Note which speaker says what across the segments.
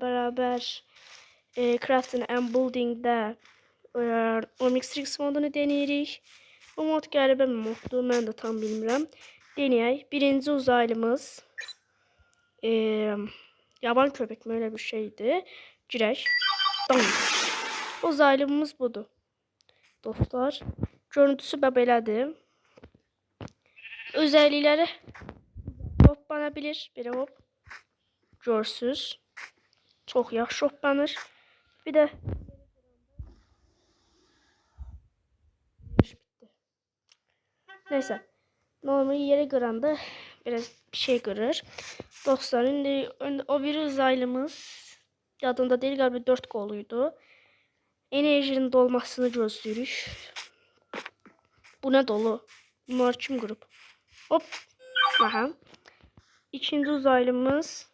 Speaker 1: beraber Crafting and Building'də Omnitrix modunu deneyirik. Bu mod qəribə bir moddur, mən də tam bilmirəm. Deneyək. Birinci uzaylımız yaban köpək mi öyle bir şeydi. Girək. Uzaylımız budur. Dostlar, görüntüsü belədir. Özellikləri hoplanabilir. Belə hop. Görsüz. Çox yaxşı hoplanır. Bir də neyse. Normal yere kıranda biraz bir şey kırır. Dostlar, indi o bir uzaylımız yadında değil galiba 4 koluydu. Enerjinin dolmasını gözlüyoruz. Bu ne dolu? Bunlar kim grup? Hop. Aha. İkinci uzaylımız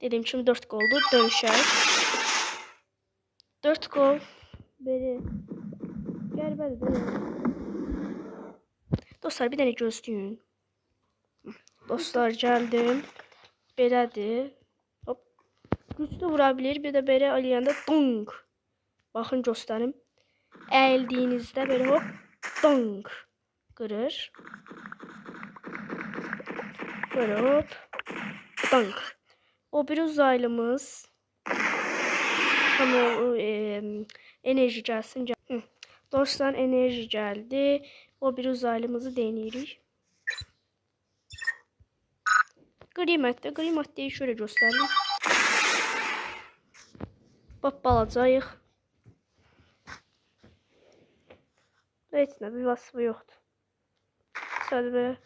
Speaker 1: dediğim için 4 koldu. Dönüşer. 4 kol. Beri. Gel böyle. Dostlar, bir dənə gözləyin. Dostlar, gəldim. Belədir. Hop. Güclü vura bilir. Bir də belə eləyəndə dong. Baxın göstərim. Əyildiyinizdə belə hop dong qırır. Böyle hop dong. O bir uzaylımız. Ama enerji gəlsin. Dostlar, enerji geldi. O bir uzaylımızı deneyirik. Gri maddeyi şöyle göstereyim. Bak, balacayıq. Heç nə bir vasfı yoxdur. Sadəcə belə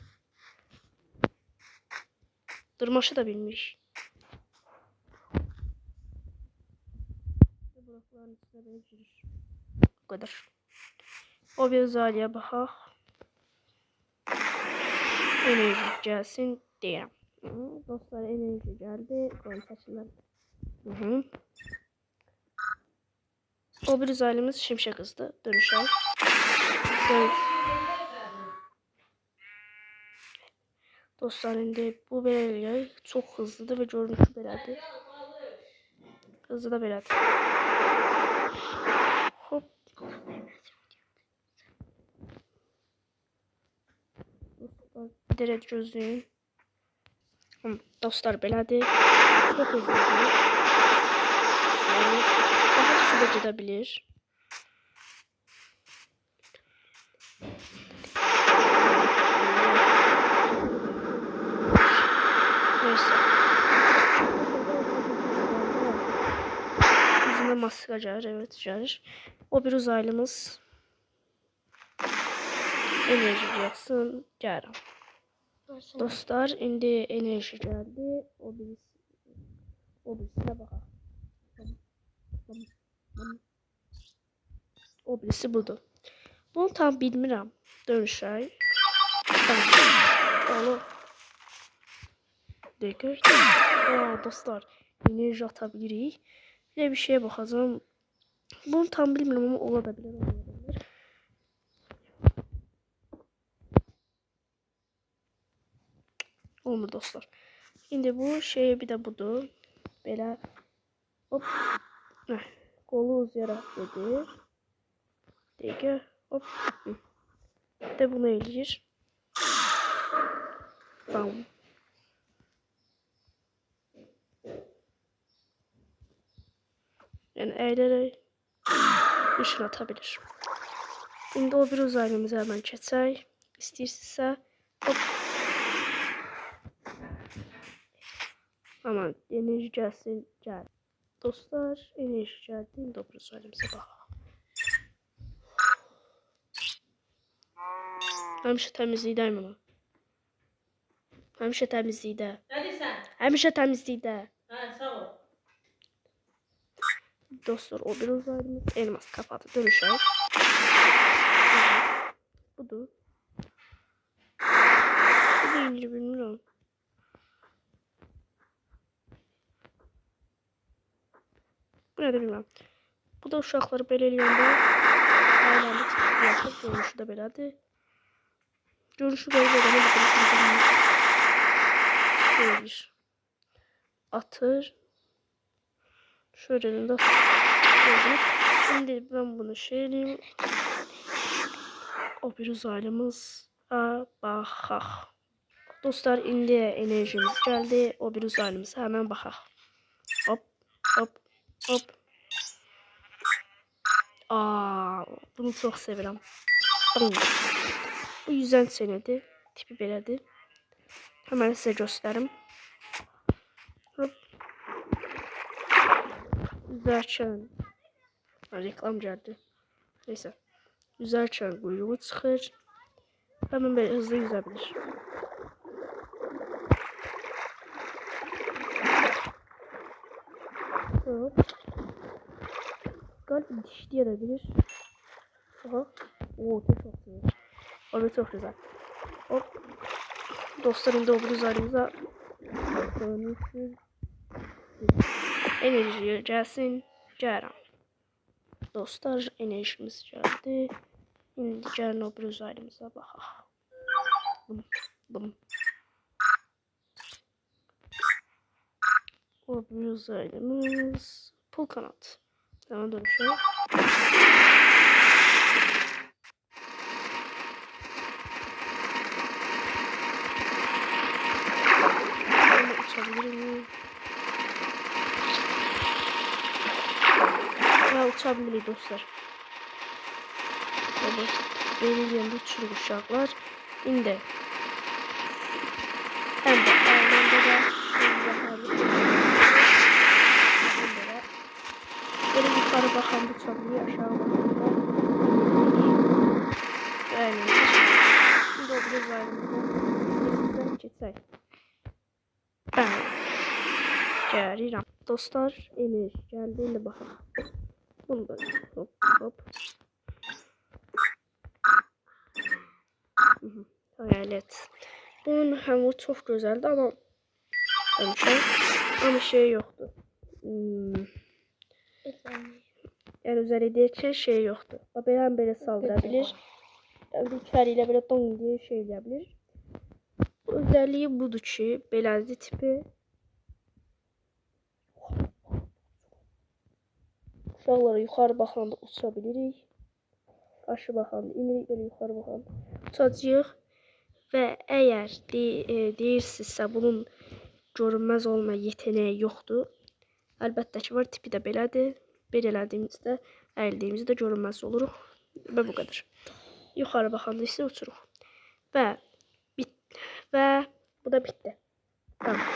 Speaker 1: durmaşı da bilmirik. Blokların içine belə girir. Bu kadar. O bir uzaylıya baxaq. Enerji gəlsin deyirəm. Dostlar, enerji gəldi. Qoyun saçılar. O bir uzaylımız şimşek hızlı. Dönüşər. Dostlar, indi bu belə çox hızlıdır və görünüşü belədir. Hızlı da belədir. Hop. Bir dərəcə gözləyin. Dostlar, belədir. Çox hızlıdır. Daha su da gedə bilir. Neyse. Bizimle maska gəlir, evet gəlir. O bir uzaylımız. Enerji gəlsin, gəlirəm. Dostlar, indi enerji geldi. O birisine baxaq. O birisi budur. Bunu tam bilmirəm. Dönüşək. Dolu. Dəqiq. Dostlar, enerji atabilirik. Bir şeye baxacağım. Bunu tam bilmirəm ama ola da bilər, olmayabilir. Olmur dostlar. Şimdi bu şey bir de budur. Belə hop. Kolu uzayarak gedir. Dəqiq. Hop. De bunu eləyir. Tamam. Yani əylərək ışın atabilir. Şimdi o bir uzaylımızı hemen keçək. İstəyirsinizsə hop. Aman enerji gəlsin, gəl. Dostlar, enerji gəldi. İndi o bir uzaylımıza baxaq. Həmişə təmizlikdəyim ona. Həmişə təmizlikdə.
Speaker 2: Ne diyorsun?
Speaker 1: Həmişə təmizlikdə.
Speaker 2: Ha, sağ ol.
Speaker 1: Dostlar, o bir uzaylımız. Elmas kapadı. Dönüşək. Budur. Bu deyince bilmiyorum. Bu ne de bilmem. Bu da uşaqları belə eləyəndə ailəndə tıqqı yapır. Görünüşü də belədir. Görünüşü qəribə edən atır. Şöyle de gördünüz. Şimdi ben bunu şey edeyim. O bir uzaylımız baxaq. Dostlar, indi enerjimiz geldi. O bir uzaylımıza hemen baxaq. Hop, hop, hop. Bunu çok sevirəm. Bu yüzən senedi. Tipi belədir. Hemen size gösterim. Hop. Yüzərkən reklam geldi. Neyse. Yüzərkən quyruğu çıxır. Hemen böyle hızlı yüzebilir. Hop. Galiba dişli yenebilir. Aha. Oo, çok güzel. Orada çok güzel. Hop. Dostlar, indi o bir üzerimize dönüşür. Enerji gelsin. Gəlirəm. Dostlar, enerjimiz geldi. İndi gəlin o bir üzerimize baxaq. Bum, bum. O bir üzerimiz pul kanat. Hemen dönüşelim. Uçabilir miyim? Ya uçabilir dostlar. Benim yanında uçurup uşaklar. İndi. Hem de ayağında da böyle yukarı bakan da uçabiliyor, aşağı bakan da. Yani şimdi o biraz ayrımda sizden geçsək. Ben gəlirəm. Dostlar, enerji geldi. İndi baxaq. Bunu da hop hop. Hayalet. Bunun hamuru çok güzeldi ama şey yoktu. Yani üzerindeki şey yoktu. Babam böyle saldırabilir. Yani içeriyle böyle don diye şey yapabilir. Özelliği budur ki, beləzi tipi uşaqlara yuxarı baxanda uça bilirik. Aşağı baxanda inirik, belə yuxarı baxanda uçacağıq. Və əgər deyirsinizsə bunun görünməz olma yeteneği yoxdur. Əlbəttə ki var, tipi də belədir. Belə elədiyimizdə, əydiyimizdə görünməz oluruq. Və bu qədər. Yuxarı baxanda isə uçuruq. Və bu da bitdi. Tamam.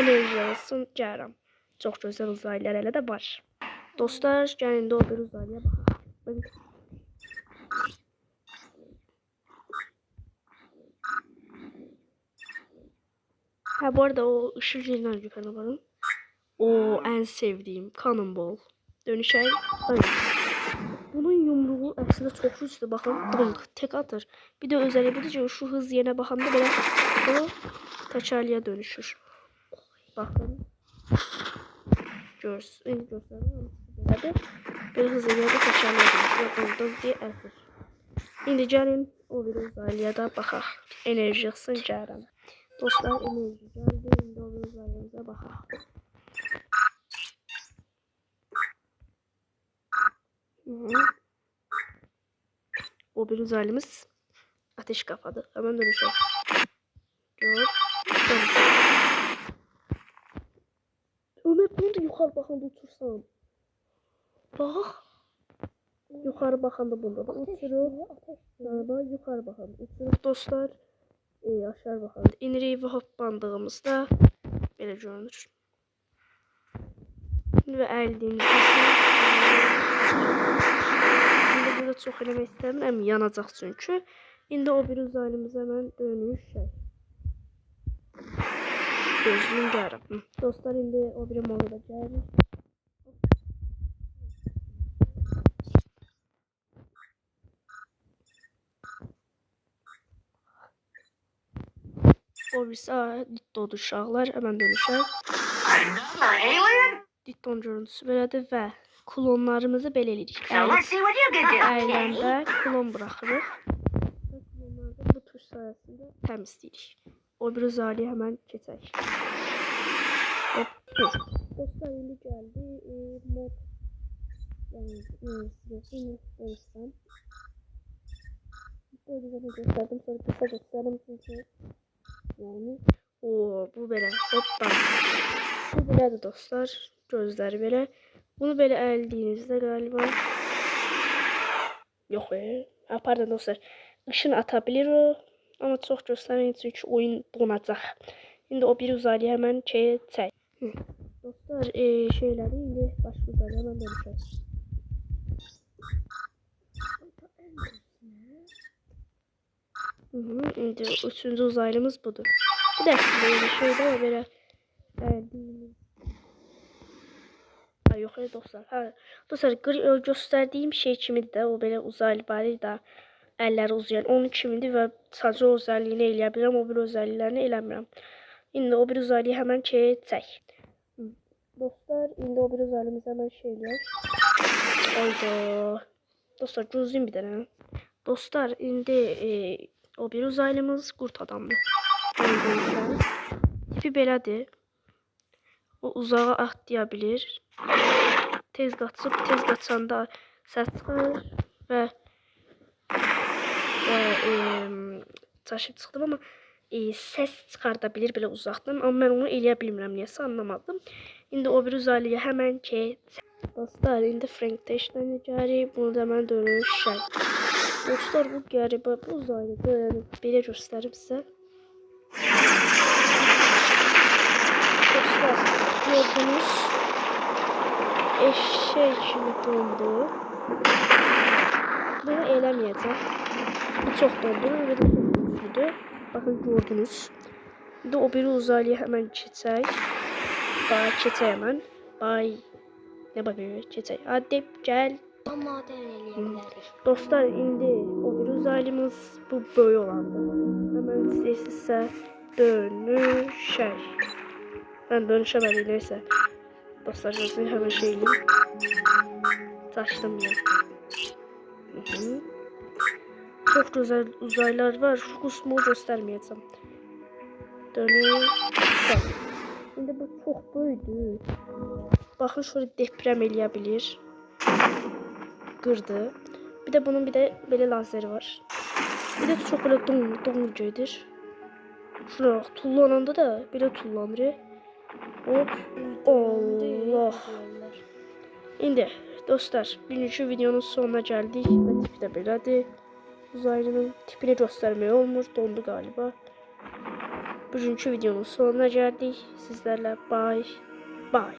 Speaker 1: Enerji alsın, gəlirəm. Çox gözəl uzaylılar elə də var. Dostlar, gəlin də o bir uzaylıya baxaq. Ha, bu arada o ışık yerinden yukarı varın. O en sevdiğim Cannonball. Dönüşer. Bunun yumruğu aslında çok güçlü. Bakın, dunk, tek atır. Bir de özelliği budur ki şu hız yerine bakanda böyle o taçarlıya dönüşür. Bakın. Görsün. Bir hızlı yerine taçarlıya dönüşür. Dunk diye əsir. İndi gəlin o bir uzaylıya da baxaq. Enerji yığsın, gəlirəm. Dostlar, enerji geldi. İndi o bir uzaylımıza baxaq. O bir uzaylımız ateş kafadı. Hemen dönüşelim. Ömer, bunu da yukarı bakanda uçursan. Bak. Yukarı bakanda bunda da uçurur. Bak, yukarı bakanda uçurur dostlar. Aşağı bakanda inirik ve hoppandığımızda belə görünür. Ve əldiyimizdə indi burada çox eləmək istəmirəm, yanacaq çünki. İndi o bir uzaylımıza mən dönüşək. Gözlüyüm gəlirəm. Dostlar, indi o bir modu da gəlir. O birisi Ditto uşaqlar, hemen dönüşək. Ditton görüntüsü belədir və klonlarımızı belə edirik. Əyləndə klon buraxırıq. Və klonlarda bu tuş sayəsində təmizləyirik. O bir uzaylıya hemen keçək. Hop. Dostlar indi geldi. Mod yani Yunanistan. Böyle de gösterdim. Sonra kısa gösterdim çünkü yani bu belə hoppa. Bu belədir dostlar. Gözləri belə. Bunu belə əldiyinizdə galiba. Yox ha, pardon dostlar. Işın atabilir o. Ama çox göstərməyin çünki oyun donacaq. İndi o bir uzaylı hemen çək. Dostlar şeyləri indi başqa uzaylı hemen dönüşək. İndi üçüncü uzaylımız budur. Bu da aslında yeni şeydi ama belə yox dostlar. Ha, dostlar göstərdiyim şey kimidir də, o belə uzaylı bari da əlləri uzayan onun kimidir və sadəcə o özəlliyini eləyə bilirəm, o bir özəlliklərini eləmirəm. İndi o bir uzaylıyı hemen çək. Dostlar indi o bir uzaylımız hemen şey eləyək. Hayda. Dostlar gözlüyüm bir dənə. Dostlar indi o bir uzaylımız qurt adamdır. Tipi belədir. O uzağa atlaya bilir. Tez qaçıb, tez qaçanda səs çıxarır və çaşıb çıxdım amma səs çıxarda bilir belə uzaqdan. Amma mən onu eləyə bilmirəm, niyəsə anlamadım. İndi o bir uzaylıya həmən ki dostlar indi Frankenstein gəlir. Bunu da mən dönüşək. Dostlar bu qəribə bu uzaylıdır. Yəni belə göstərim sizə. Dostlar gördünüz. Eşek kimi dondu. Bunu eləməyəcəm. Bu çox dondu və də çox güclüdür. Bakın gördünüz. İndi o biri uzaylıya hemen keçək. Daha keçək hemen. Bay. Ne bakıyor? Keçək. Hadi gel.
Speaker 2: Maden eləyə
Speaker 1: Dostlar indi o bir uzaylımız bu böyük olandı. Hemen istəyirsinizsə dönüşək. Ben dönüşəmədim neyse. Dostlar gözünü hemen şeyliyim. Taşdım ya. Çok güzel uzaylar var. Şu kısmı göstermeyeceğim. Dönüşək. Şimdi bu çok böyüdü. Bakın şöyle deprem eləyə bilir. Qırdı. Bir de bunun bir de böyle lazeri var. Bir de çok böyle don gedir. Şuna bak tullananda da böyle tullanır. Hop. Allah. İndi dostlar bugünkü videonun sonuna geldik. Ve tipi de belədir. Uzaylının tipini göstermeye olmur. Dondu galiba. Bugünkü videonun sonuna geldik. Sizlerle bye. Bye.